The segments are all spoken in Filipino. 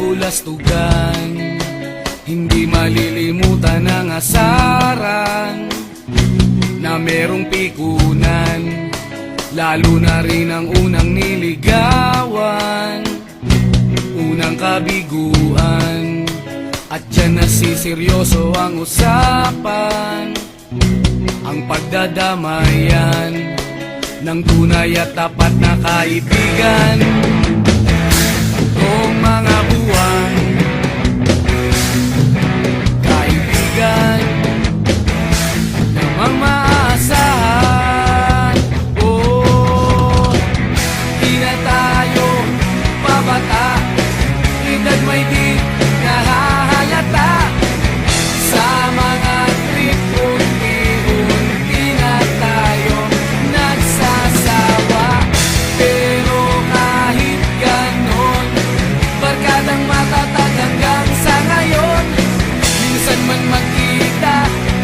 kabulastugan, hindi malilimutan ang asaran na merong pikunan, lalo na rin ang unang niligawan, unang kabiguan. At dyan nasiseryoso ang usapan, ang pagdadamayan ng tunay at tapat na kaibigan. Tatlong mga buwan, kaibigan namang maasahan. Oh, di na tayo pabata, edad may di nahahalata. Sa mga trip unti-unti na tayo nagsasawa. Pero kahit ganon, barkadang matatag hanggang sa ngayon. Minsan man magkita,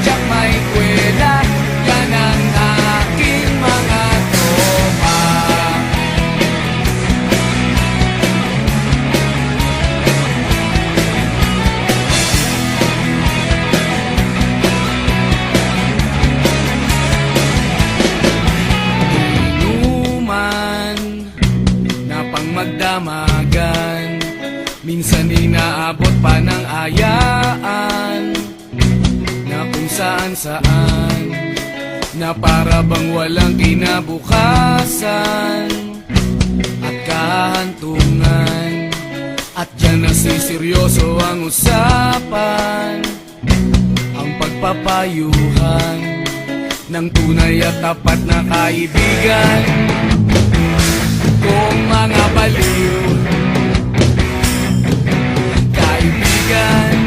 tiyak may kwela, yan ang aking mga tropa. Inuman na pang magdamagan, minsan inaabot pa ng ayaan, na kung saan-saan, na para bang walang kinabukasan at kahantungan. At dyan nasiseryoso ang usapan, ang pagpapayuhan ng tunay at tapat na kaibigan. Kung mga baliw, kaibigan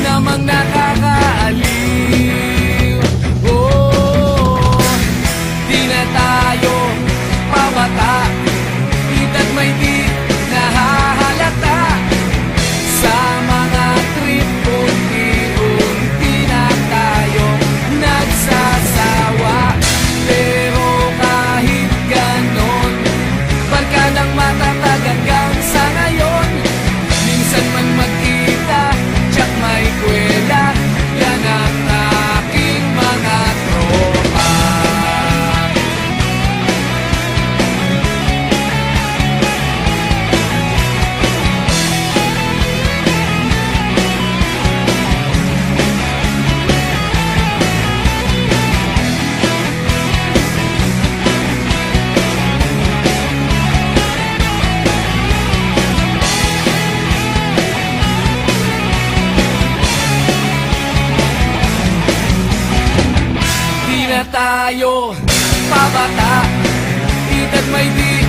namang nakakaaliw. Oh, di na tayo pabata, edad may di nahahalata. Sa mga trip unti-unti na tayo nagsasawa. Pero kahit ganon, barkadang matatag hanggang sa ngayon. Minsan man magkita, tiyak may kwela, yan ang aking mga tropa. Di na tayo pabata, edad may di